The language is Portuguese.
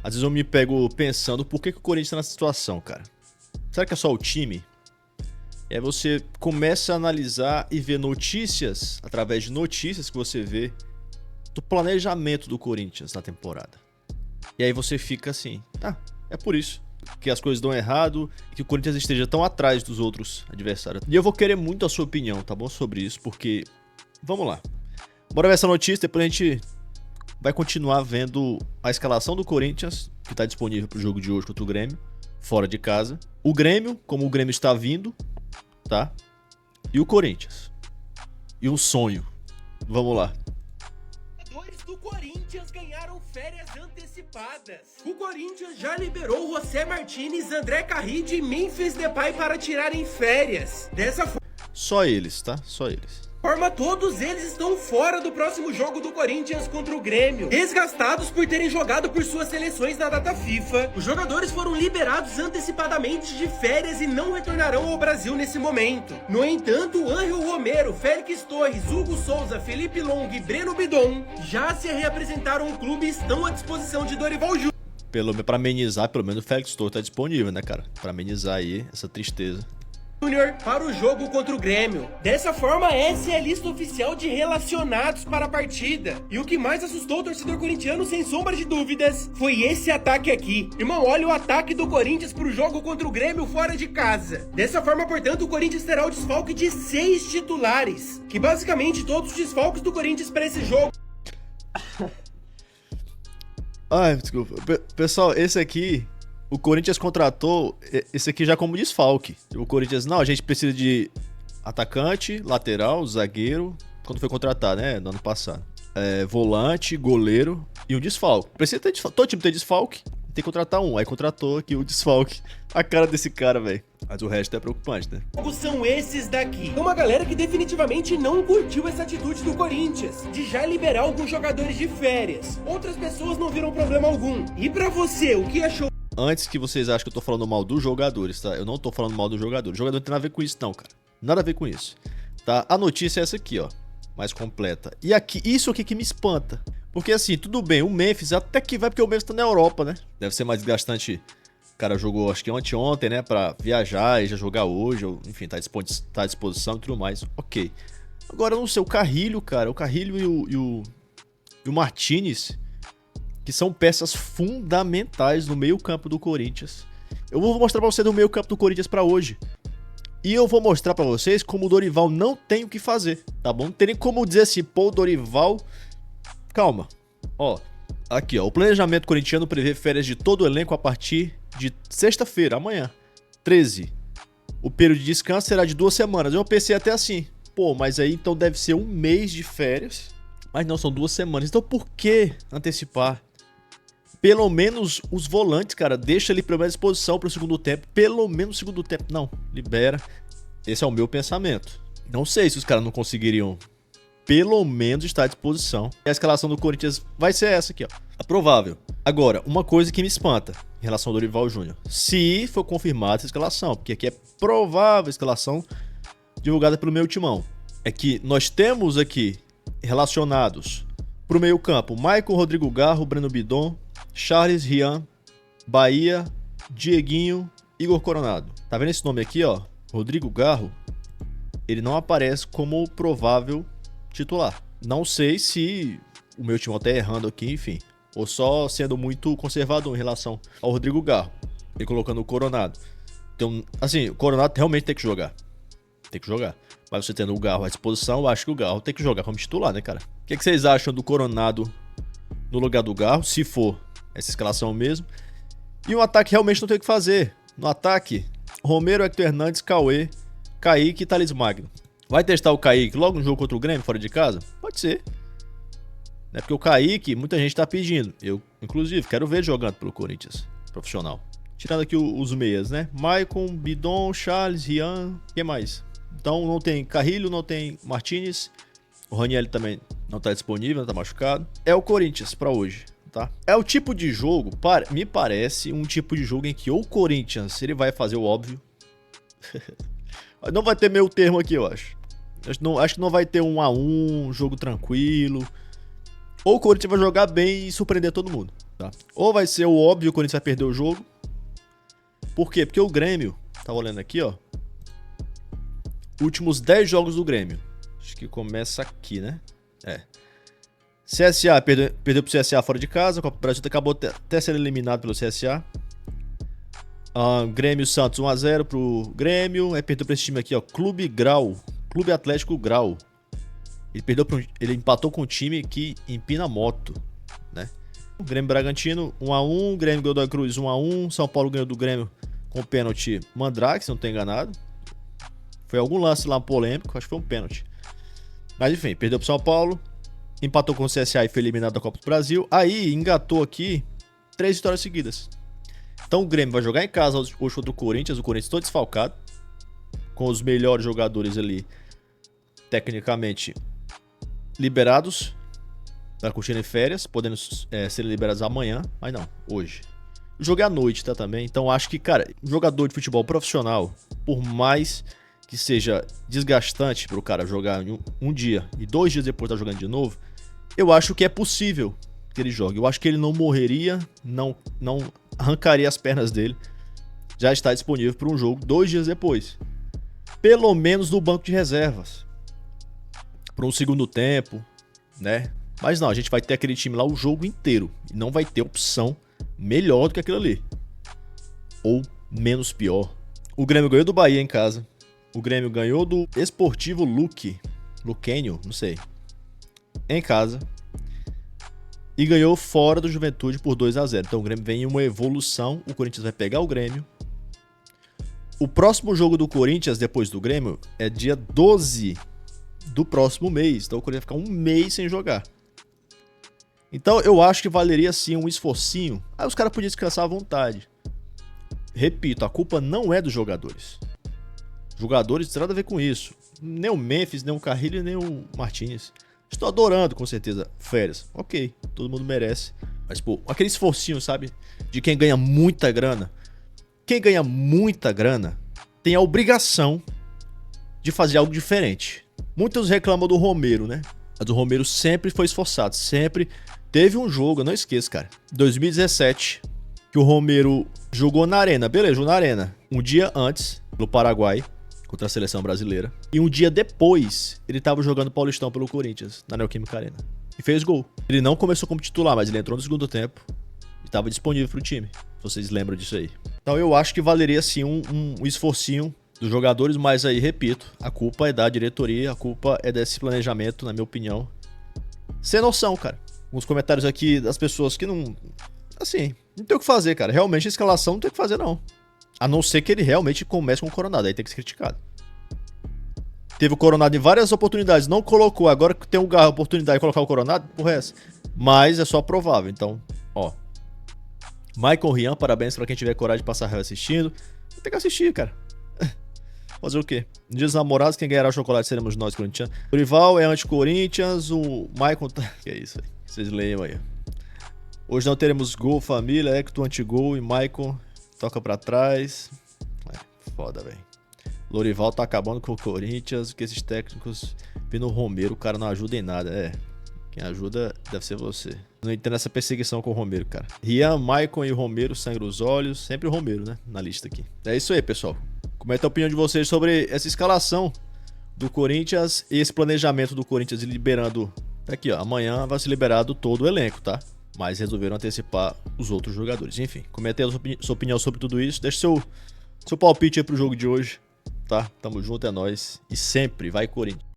Às vezes eu me pego pensando por que o Corinthians tá nessa situação, cara. Será que é só o time? E aí você começa a analisar e ver notícias, através de notícias que você vê, do planejamento do Corinthians na temporada. E aí você fica assim, é por isso que as coisas dão errado e que o Corinthians esteja tão atrás dos outros adversários. E eu vou querer muito a sua opinião, tá bom? Sobre isso, porque... Vamos lá. Bora ver essa notícia, depois a gente vai continuar vendo a escalação do Corinthians, que tá disponível pro jogo de hoje contra o Grêmio, fora de casa. O Grêmio, como o Grêmio está vindo, tá? E o Corinthians. E um sonho. Vamos lá. Jogadores do Corinthians ganharam férias antecipadas. O Corinthians já liberou José Martínez, André Carride e Memphis Depay para tirarem férias. Dessa Só eles, tá? Só eles. forma, todos eles estão fora do próximo jogo do Corinthians contra o Grêmio. Desgastados por terem jogado por suas seleções na data FIFA, os jogadores foram liberados antecipadamente de férias e não retornarão ao Brasil nesse momento. No entanto, Ángel Romero, Félix Torres, Hugo Souza, Felipe Long e Breno Bidon já se reapresentaram ao clube e estão à disposição de Dorival Júnior. Pra amenizar, pelo menos o Félix Torres tá disponível, né, cara? Pra amenizar aí essa tristeza Para o jogo contra o Grêmio. Dessa forma, essa é a lista oficial de relacionados para a partida. E o que mais assustou o torcedor corintiano, sem sombra de dúvidas, foi esse ataque aqui. Irmão, olha o ataque do Corinthians para o jogo contra o Grêmio fora de casa. Dessa forma, portanto, o Corinthians terá o desfalque de 6 titulares, que basicamente todos os desfalques do Corinthians para esse jogo. Ai, desculpa. Pessoal, esse aqui... O Corinthians contratou esse aqui já como desfalque. O Corinthians, não, a gente precisa de atacante, lateral, zagueiro, quando foi contratar, né, no ano passado. Volante, goleiro e um desfalque. Precisa ter desfalque. Todo time tem desfalque, tem que contratar um. Aí contratou aqui o desfalque. A cara desse cara, velho. Mas o resto é preocupante, né? São esses daqui. Uma galera que definitivamente não curtiu essa atitude do Corinthians, de já liberar alguns jogadores de férias. Outras pessoas não viram problema algum. E pra você, o que achou? Antes que vocês achem que eu tô falando mal dos jogadores, tá? Eu não tô falando mal dos jogadores. O jogador não tem nada a ver com isso, não, cara. Nada a ver com isso. Tá? A notícia é essa aqui, ó. Mais completa. E aqui, isso aqui que me espanta. Porque assim, tudo bem, o Memphis até que vai porque o Memphis tá na Europa, né? Deve ser mais desgastante. O cara jogou, acho que anteontem, né? Pra viajar e já jogar hoje. Ou, enfim, tá à disposição e tudo mais. Ok. Agora, eu não sei, o Carrilho, cara. O Carrilho e o Martínez... que são peças fundamentais no meio-campo do Corinthians. Eu vou mostrar pra vocês do meio-campo do Corinthians pra hoje. E eu vou mostrar pra vocês como o Dorival não tem o que fazer, tá bom? Não tem nem como dizer assim, pô, o Dorival... Calma. Ó, aqui, ó. O planejamento corintiano prevê férias de todo o elenco a partir de sexta-feira, amanhã, 13. O período de descanso será de 2 semanas. Eu pensei até assim, pô, mas aí então deve ser 1 mês de férias. Mas não, são 2 semanas. Então por que antecipar? Pelo menos os volantes, cara, deixa ele pelo menos à disposição pro segundo tempo. Pelo menos no segundo tempo. Não, libera. Esse é o meu pensamento. Não sei se os caras não conseguiriam pelo menos estar à disposição. E a escalação do Corinthians vai ser essa aqui, ó. É provável. Agora, uma coisa que me espanta em relação ao Dorival Júnior. Se for confirmada essa escalação, porque aqui é provável a escalação divulgada pelo meu timão. É que nós temos aqui relacionados pro meio campo Maicon, Rodrigo Garro, Breno Bidon, Charles, Rian, Bahia, Dieguinho, Igor Coronado. Tá vendo esse nome aqui, ó? Rodrigo Garro. Ele não aparece como provável titular. Não sei se o meu time tá errando aqui, enfim. Ou só sendo muito conservador em relação ao Rodrigo Garro. E colocando o Coronado. Então, assim, o Coronado realmente tem que jogar. Tem que jogar. Mas você tendo o Garro à disposição, eu acho que o Garro tem que jogar como titular, né, cara? O que vocês acham do Coronado no lugar do Garro, se for essa escalação mesmo? E o ataque realmente não tem o que fazer. No ataque, Romero, Hector Hernandes, Cauê, Kaique e Thales Magno. Vai testar o Kaique logo no jogo contra o Grêmio, fora de casa? Pode ser. Né? Porque o Kaique, muita gente tá pedindo. Eu, inclusive, quero ver ele jogando pelo Corinthians profissional. Tirando aqui os meias, né? Maicon, Bidon, Charles, Rian, quem mais? Então não tem Carrilho, não tem Martínez. O Raniel também não tá disponível, não tá machucado. É o Corinthians pra hoje, tá? É o tipo de jogo, me parece um tipo de jogo em que ou o Corinthians, ele vai fazer o óbvio. Não vai ter meio termo aqui, eu acho. Acho que não vai ter 1-1, jogo tranquilo. Ou o Corinthians vai jogar bem e surpreender todo mundo. Tá? Ou vai ser o óbvio, o Corinthians vai perder o jogo. Por quê? Porque o Grêmio, tava olhando aqui, ó. Últimos 10 jogos do Grêmio. Acho que começa aqui, né? CSA, perdeu pro CSA fora de casa. A Copa do Brasil acabou até sendo eliminado pelo CSA. Grêmio Santos 1x0 pro Grêmio. Aí perdeu pra esse time aqui, ó. Clube Atlético Grau. Ele empatou com um time que empina moto, né? O Grêmio Bragantino 1x1. Grêmio Godoy Cruz 1x1. São Paulo ganhou do Grêmio com pênalti Mandrake, se não tô enganado. Foi algum lance lá polêmico, acho que foi um pênalti. Mas enfim, perdeu pro São Paulo. Empatou com o CSA e foi eliminado da Copa do Brasil. Aí engatou aqui 3 vitórias seguidas. Então o Grêmio vai jogar em casa hoje contra o Corinthians. O Corinthians todo desfalcado, com os melhores jogadores ali, tecnicamente, liberados para curtirem férias, podendo serem liberados amanhã, mas não, hoje. O jogo é à noite, tá, também. Então acho que, cara, um jogador de futebol profissional, por mais que seja desgastante pro cara jogar um dia e 2 dias depois tá jogando de novo, eu acho que é possível que ele jogue. Eu acho que ele não morreria, não arrancaria as pernas dele. Já está disponível para um jogo 2 dias depois. Pelo menos no banco de reservas. Para um segundo tempo, né? Mas não, a gente vai ter aquele time lá o jogo inteiro. E não vai ter opção melhor do que aquilo ali. Ou menos pior. O Grêmio ganhou do Bahia em casa. O Grêmio ganhou do Esportivo Luquenho, não sei, em casa. E ganhou fora do Juventude por 2x0. Então o Grêmio vem em uma evolução. O Corinthians vai pegar o Grêmio. O próximo jogo do Corinthians, depois do Grêmio, é dia 12 do próximo mês. Então o Corinthians vai ficar um mês sem jogar. Então eu acho que valeria sim um esforcinho. Aí os caras podiam descansar à vontade. Repito, a culpa não é dos jogadores. Jogadores não tem nada a ver com isso. Nem o Memphis, nem o Carrilho, nem o Martínez. Estou adorando, com certeza, férias. Ok, todo mundo merece. Mas, pô, aquele esforcinho, sabe? De quem ganha muita grana. Quem ganha muita grana tem a obrigação de fazer algo diferente. Muitos reclamam do Romero, né? Mas o Romero sempre foi esforçado. Sempre teve um jogo, eu não esqueço, cara. 2017, que o Romero jogou na Arena. Beleza, jogou na Arena. Um dia antes, no Paraguai, contra a seleção brasileira. E um dia depois, ele tava jogando Paulistão pelo Corinthians, na Neoquímica Arena. E fez gol. Ele não começou como titular, mas ele entrou no segundo tempo. E tava disponível pro time. Se vocês lembram disso aí. Então eu acho que valeria sim um esforcinho dos jogadores, mas aí, repito, a culpa é da diretoria, a culpa é desse planejamento, na minha opinião. Sem noção, cara. Uns comentários aqui das pessoas que não... Assim, não tem o que fazer, cara. Realmente a escalação não tem o que fazer, não. A não ser que ele realmente comece com o Coronado, aí tem que ser criticado. Teve o Coronado em várias oportunidades, não colocou. Agora que tem a oportunidade de colocar o Coronado, porra é essa? Mas é só provável, então, ó. Michael Rian, parabéns pra quem tiver coragem de passar raiva assistindo. Tem que assistir, cara. Fazer o quê? No Dia dos Namorados, quem ganhará o chocolate seremos nós, corintianos. O Rival é anti-Corinthians, o Michael... Que é isso aí, vocês leiam aí. Hoje não teremos gol, família, Hector anti-gol e Michael... Toca pra trás. Foda, velho. Lorival tá acabando com o Corinthians, que esses técnicos vindo o Romero, o cara não ajuda em nada. Quem ajuda deve ser você. Não entendo essa perseguição com o Romero, cara. Rian, Maicon e Romero, sangue nos olhos. Sempre o Romero, né? Na lista aqui. É isso aí, pessoal. Comenta a opinião de vocês sobre essa escalação do Corinthians e esse planejamento do Corinthians liberando... Aqui, ó. Amanhã vai ser liberado todo o elenco, tá? Mas resolveram antecipar os outros jogadores. Enfim, comente a sua opinião sobre tudo isso. Deixe seu palpite aí pro jogo de hoje, tá? Tamo junto, é nóis. E sempre vai Corinthians.